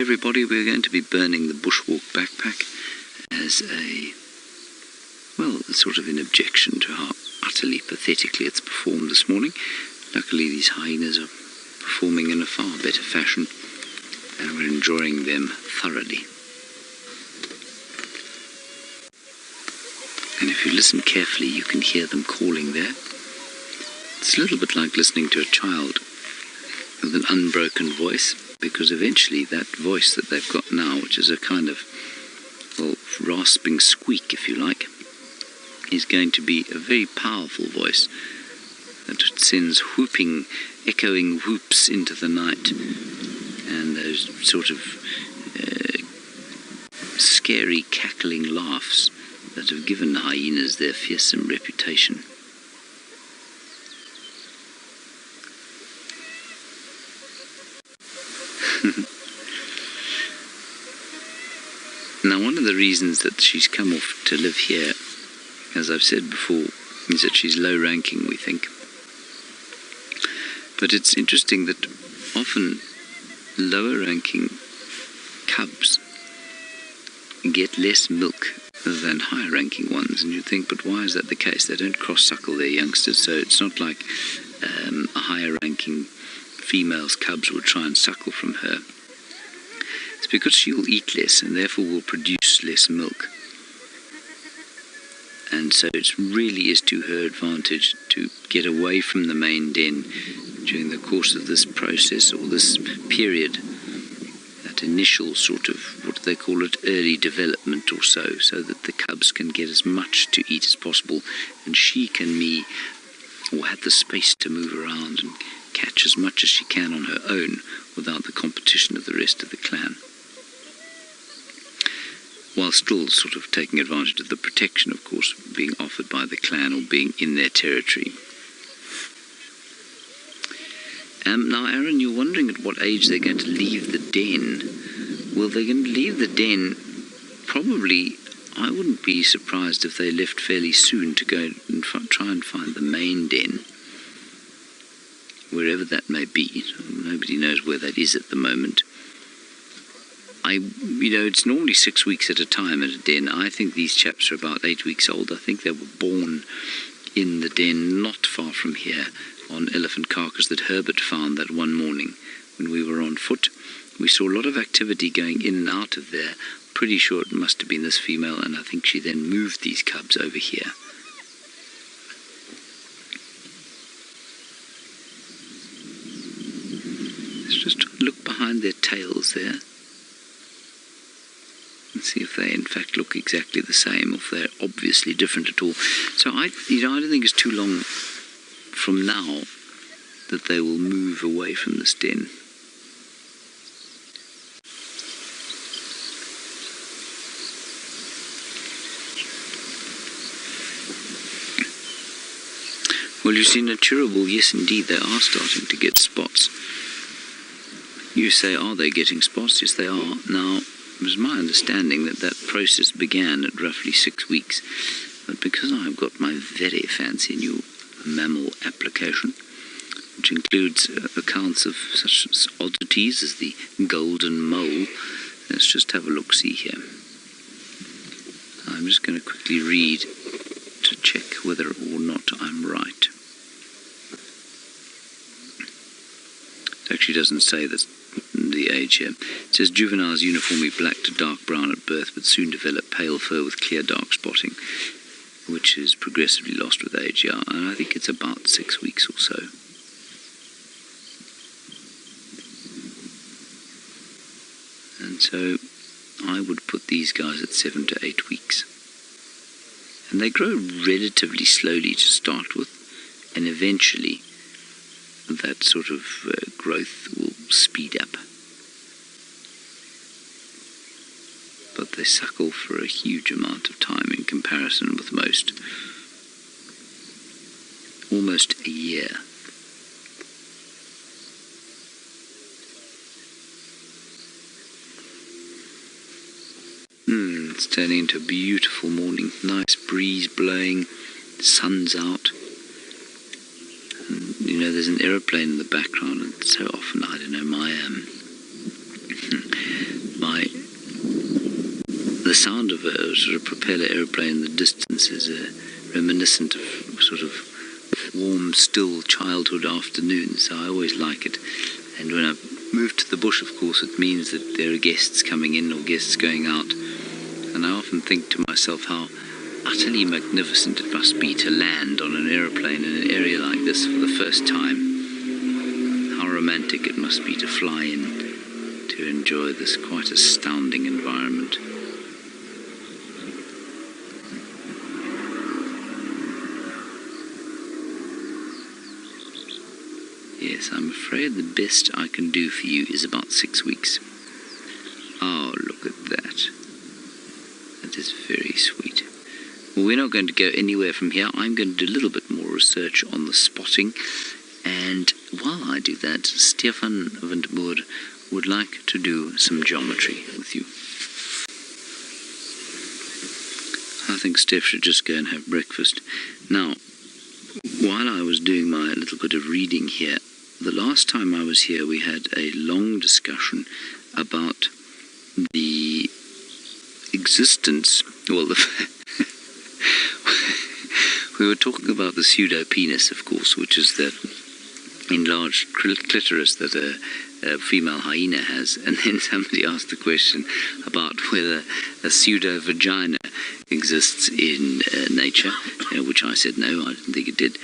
Everybody, we're going to be burning the bushwalk backpack as a, well, sort of an objection to how utterly pathetically it's performed this morning. Luckily these hyenas are performing in a far better fashion and we're enjoying them thoroughly. And if you listen carefully you can hear them calling there. It's a little bit like listening to a child with an unbroken voice, because eventually that voice that they've got now, which is a kind of, well, rasping squeak if you like, is going to be a very powerful voice that sends whooping, echoing whoops into the night, and those sort of scary cackling laughs that have given the hyenas their fearsome reputation. Now, one of the reasons that she's come off to live here, as I've said before, is that she's low ranking, we think. But it's interesting that often lower ranking cubs get less milk than higher ranking ones, and you think, but why is that the case? They don't cross suckle their youngsters, so it's not like a higher ranking female's cubs would try and suckle from her. It's because she will eat less and therefore will produce less milk. And so it really is to her advantage to get away from the main den during the course of this process, or this period, that initial sort of, what do they call it, early development or so that the cubs can get as much to eat as possible and she can or have the space to move around and catch as much as she can on her own without the competition of the rest of the clan, while still sort of taking advantage of the protection, of course, being offered by the clan or being in their territory. Now, Aaron, you're wondering at what age they're going to leave the den. Well, they're going to leave the den probably, I wouldn't be surprised if they left fairly soon to go and try and find the main den, wherever that may be. Nobody knows where that is at the moment. It's normally 6 weeks at a time at a den. I think these chaps are about 8 weeks old. I think they were born in the den not far from here on elephant carcass that Herbert found that one morning when we were on foot. We saw a lot of activity going in and out of there. Pretty sure it must have been this female, and I think she then moved these cubs over here. Let's just look behind their tails there and see if they in fact look exactly the same, or if they're obviously different at all. So I don't think it's too long from now that they will move away from this den. Well, you see, naturable, yes indeed, they are starting to get spots. You say, are they getting spots? Yes, they are. Now, it was my understanding that that process began at roughly 6 weeks, but because I've got my very fancy new mammal application, which includes accounts of such oddities as the golden mole, let's just have a look-see here. I'm just going to quickly read to check whether or not I'm right. It actually doesn't say the age here. It says juveniles uniformly black to dark brown at birth, but soon develop pale fur with clear dark spotting, which is progressively lost with age. Yeah, and I think it's about 6 weeks or so. And so I would put these guys at 7 to 8 weeks. And they grow relatively slowly to start with, and eventually that sort of growth will speed up. But they suckle for a huge amount of time in comparison with most. Almost a year. It's turning into a beautiful morning. Nice breeze blowing, sun's out. And, there's an aeroplane in the background, and so often, I don't know, my the sound of a sort of propeller aeroplane in the distance is reminiscent of sort of warm, still childhood afternoons, so I always like it. And when I move to the bush, of course, it means that there are guests coming in or guests going out, and I often think to myself how utterly magnificent it must be to land on an aeroplane in an area like this for the first time. How romantic it must be to fly in, to enjoy this quite astounding environment. Yes, I'm afraid the best I can do for you is about 6 weeks. Oh, look at that. That is very sweet. Well, we're not going to go anywhere from here. I'm going to do a little bit more research on the spotting. And while I do that, Stefan van der Moer would like to do some geometry with you. I think Steph should just go and have breakfast. Now, while I was doing my little bit of reading here, the last time I was here we had a long discussion about the existence, well, we were talking about the pseudopenis, of course, which is the enlarged clitoris that a female hyena has, and then somebody asked the question about whether a pseudo-vagina exists in nature, which I said no, I didn't think it did.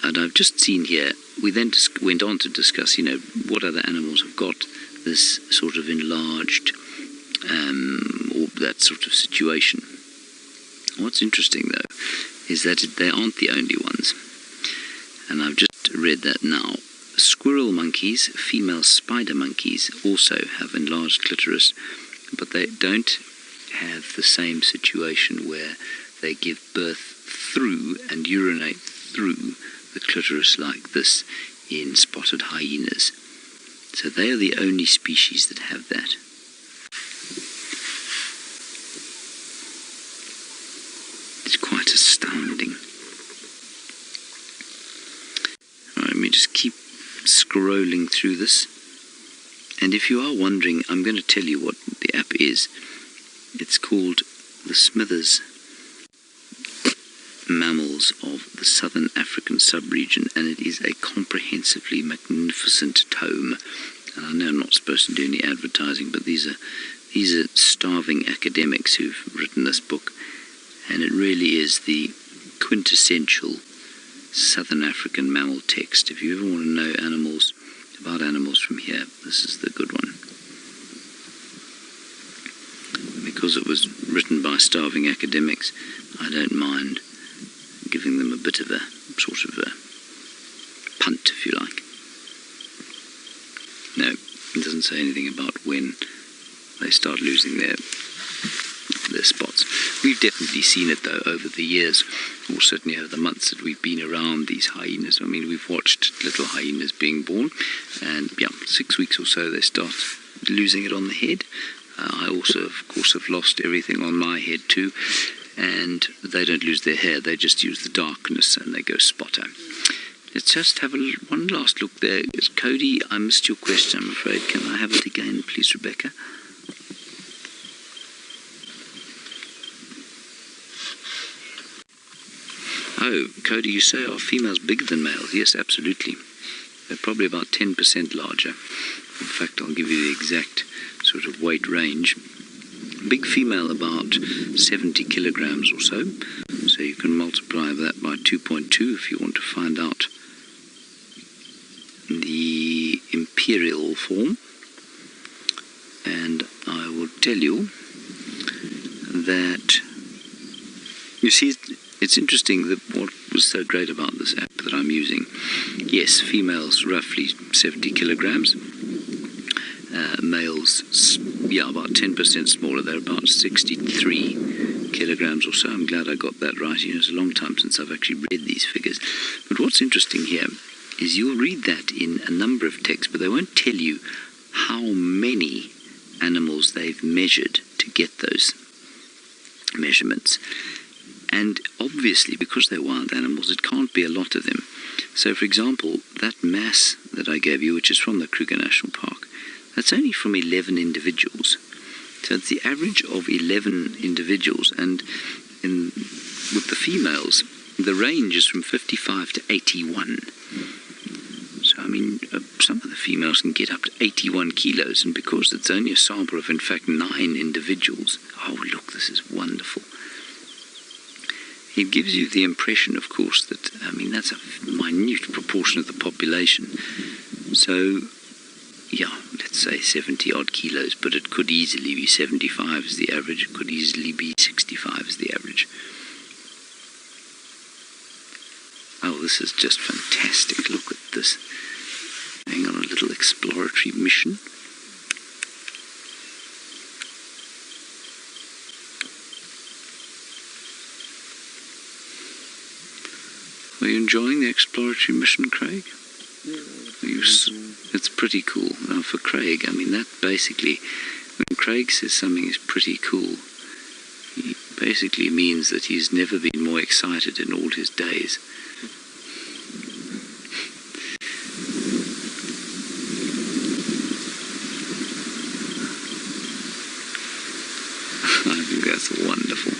And I've just seen here, we then went on to discuss, what other animals have got this sort of enlarged, or that sort of situation. What's interesting, though, is that they aren't the only ones. And I've just read that now. Squirrel monkeys, female spider monkeys, also have enlarged clitoris, but they don't have the same situation where they give birth through and urinate through the clitoris like this in spotted hyenas. So they are the only species that have that. It's quite astounding. All right, let me just keep scrolling through this. And if you are wondering, I'm going to tell you what the app is. It's called the Smithers Mammals of the Southern African Sub-Region, and it is a comprehensively magnificent tome. And I know I'm not supposed to do any advertising, but these are starving academics who've written this book, and it really is the quintessential Southern African mammal text. If you ever want to know animals, about animals from here, this is the good one. Because it was written by starving academics, I don't mind giving them a bit of a sort of a punt, if you like. No, it doesn't say anything about when they start losing their spots. We've definitely seen it, though, over the years, or certainly over the months that we've been around these hyenas. I mean, we've watched little hyenas being born, and 6 weeks or so they start losing it on the head. I also, of course, have lost everything on my head too, and they don't lose their hair, they just use the darkness and they go spotter. Let's just have one last look there. Cody, I missed your question, I'm afraid. Can I have it again, please, Rebecca? Oh, Cody, you say are females bigger than males? Yes, absolutely. They're probably about 10% larger. In fact, I'll give you the exact sort of weight range. Big female about 70 kilograms or so. So you can multiply that by 2.2 if you want to find out the imperial form. And I will tell you that, you see, it's interesting that what was so great about this app that I'm using, yes, females roughly 70 kilograms, males, about 10% smaller, they're about 63 kilograms or so. I'm glad I got that right. It's a long time since I've actually read these figures. But what's interesting here is you'll read that in a number of texts, but they won't tell you how many animals they've measured to get those measurements. And obviously, because they're wild animals, it can't be a lot of them. So, for example, that mass that I gave you, which is from the Kruger National Park, that's only from 11 individuals. So it's the average of 11 individuals, and with the females, the range is from 55 to 81. So, I mean, some of the females can get up to 81 kilos, and because it's only a sample of, in fact, 9 individuals, oh, look, this is wonderful. It gives you the impression, of course, that, I mean, that's a minute proportion of the population. So, yeah, let's say 70-odd kilos, but it could easily be 75 as the average. It could easily be 65 as the average. Oh, this is just fantastic. Look at this. Going on a little exploratory mission. Are you enjoying the exploratory mission, Craig? It's pretty cool. Now, for Craig, I mean, that basically, when Craig says something is pretty cool, he basically means that he's never been more excited in all his days. I think that's wonderful.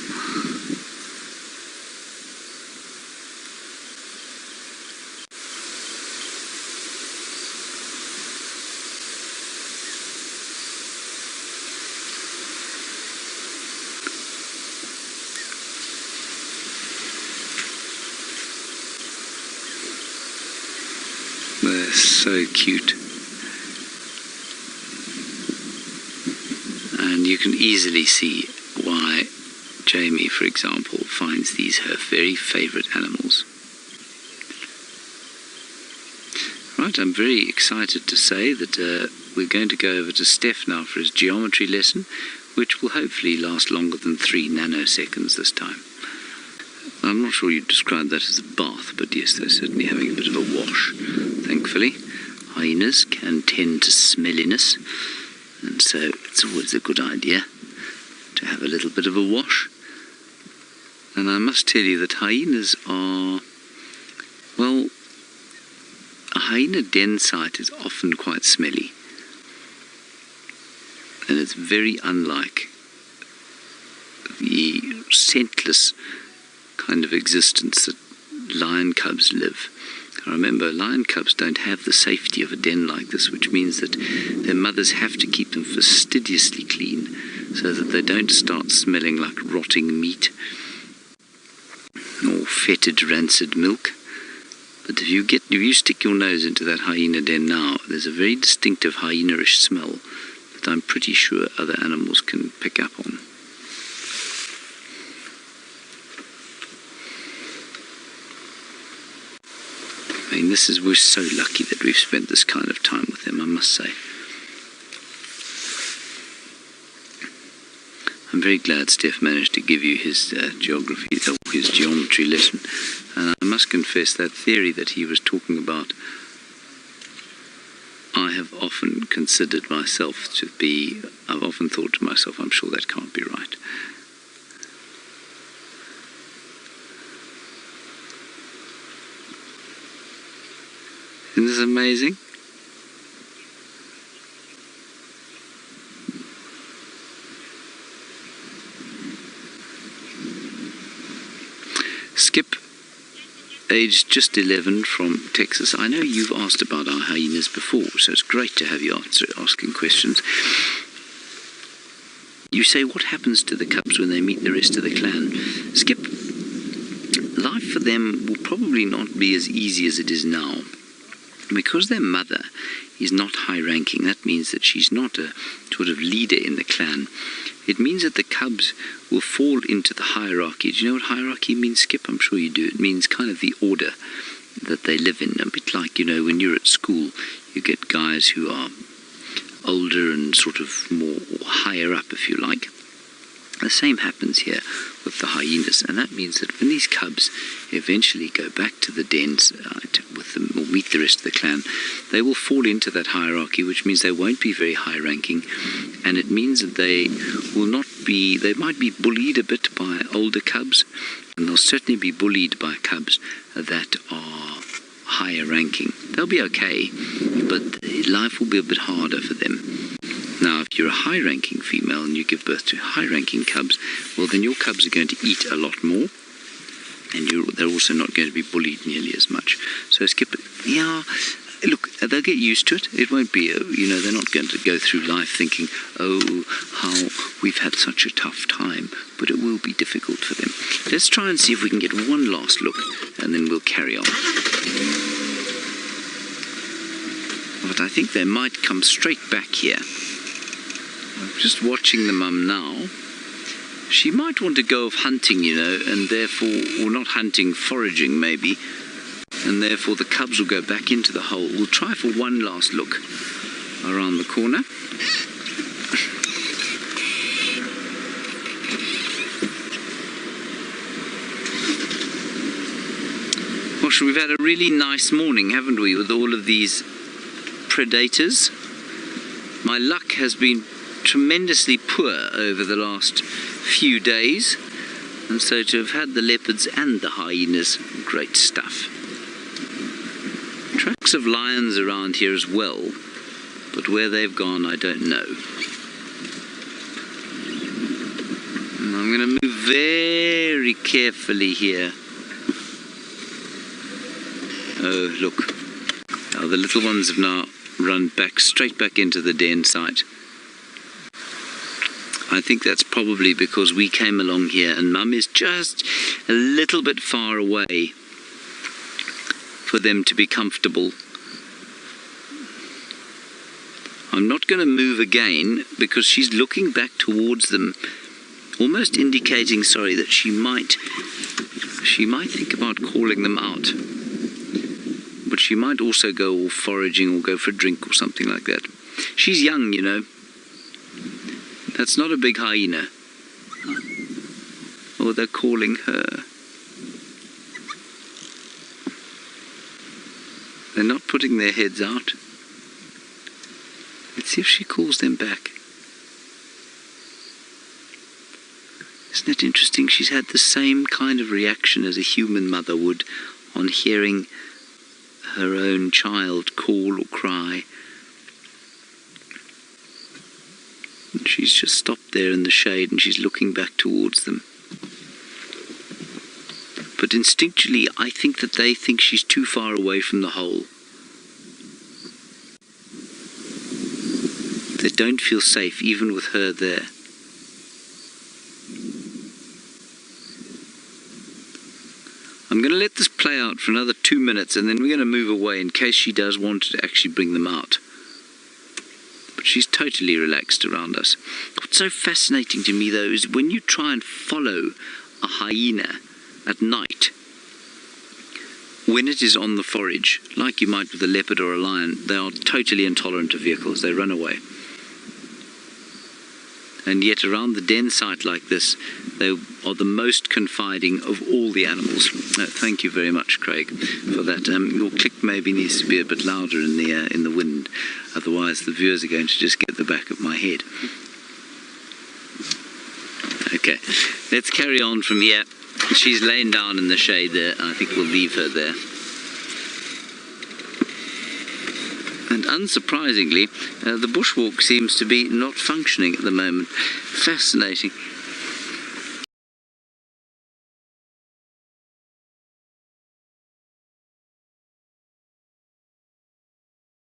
They're so cute. And you can easily see why Jamie, for example, finds these her very favourite animals. Right, I'm very excited to say that we're going to go over to Steph now for his geometry lesson, which will hopefully last longer than 3 nanoseconds this time. I'm not sure you'd describe that as a bath, but yes, they're certainly having a bit of a wash, thankfully. Hyenas can tend to smelliness, and so it's always a good idea to have a little bit of a wash. And I must tell you that hyenas are, well, a hyena den site is often quite smelly, and it's very unlike the scentless kind of existence that lion cubs live. I remember lion cubs don't have the safety of a den like this, which means that their mothers have to keep them fastidiously clean so that they don't start smelling like rotting meat or fetid rancid milk. But if you stick your nose into that hyena den now, there's a very distinctive hyena-ish smell that I'm pretty sure other animals can pick up on. I mean, we're so lucky that we've spent this kind of time with them, I must say. I'm very glad Steph managed to give you his his geometry lesson. And I must confess, that theory that he was talking about, I have often considered myself to be, I've often thought to myself, I'm sure that can't be right. Isn't this amazing? Skip, aged just 11, from Texas. I know you've asked about our hyenas before, so it's great to have you asking questions. You say, what happens to the cubs when they meet the rest of the clan? Skip, life for them will probably not be as easy as it is now. Because their mother is not high-ranking, that means that she's not a sort of leader in the clan. It means that the cubs will fall into the hierarchy. Do you know what hierarchy means, Skip? I'm sure you do. It means kind of the order that they live in. A bit like, you know, when you're at school, you get guys who are older and sort of more higher up, if you like. The same happens here with the hyenas, and that means that when these cubs eventually go back to the dens with them, or meet the rest of the clan, they will fall into that hierarchy, which means they won't be very high-ranking, and it means that they might be bullied a bit by older cubs, and they'll certainly be bullied by cubs that are higher ranking. They'll be okay, but life will be a bit harder for them. Now, if you're a high-ranking female and you give birth to high-ranking cubs, well, then your cubs are going to eat a lot more, and they're also not going to be bullied nearly as much. So skip it. Yeah, look, they'll get used to it. It won't be, they're not going to go through life thinking, oh, how we've had such a tough time, but it will be difficult for them. Let's try and see if we can get one last look, and then we'll carry on. But I think they might come straight back here. I'm just watching the mum now. She might want to go off hunting, and therefore, or not hunting, foraging maybe, and therefore the cubs will go back into the hole. We'll try for one last look around the corner. Gosh, we've had a really nice morning, haven't we, with all of these predators. My luck has been tremendously poor over the last few days, and so to have had the leopards and the hyenas, great stuff. Tracks of lions around here as well, but where they've gone I don't know. And I'm going to move very carefully here. Oh, look. Oh, the little ones have now run straight back into the den site. I think that's probably because we came along here and Mum is just a little bit far away for them to be comfortable. I'm not going to move again because she's looking back towards them, almost indicating, that she might think about calling them out. But she might also go all foraging or go for a drink or something like that. She's young, That's not a big hyena. Oh, they're calling her. They're not putting their heads out. Let's see if she calls them back. Isn't it interesting? She's had the same kind of reaction as a human mother would on hearing her own child call or cry. And she's just stopped there in the shade and she's looking back towards them. But instinctually, I think that they think she's too far away from the hole. They don't feel safe, even with her there. I'm going to let this play out for another 2 minutes and then we're going to move away in case she does want to actually bring them out. But she's totally relaxed around us. What's so fascinating to me though is when you try and follow a hyena at night, when it is on the forage, like you might with a leopard or a lion, they are totally intolerant of vehicles. They run away. And yet around the den site like this, they are the most confiding of all the animals. Thank you very much, Craig, for that. Your click maybe needs to be a bit louder in the wind, otherwise the viewers are going to just get the back of my head. Okay, let's carry on from here. She's laying down in the shade there. I think we'll leave her there. And unsurprisingly, the bushwalk seems to be not functioning at the moment. Fascinating.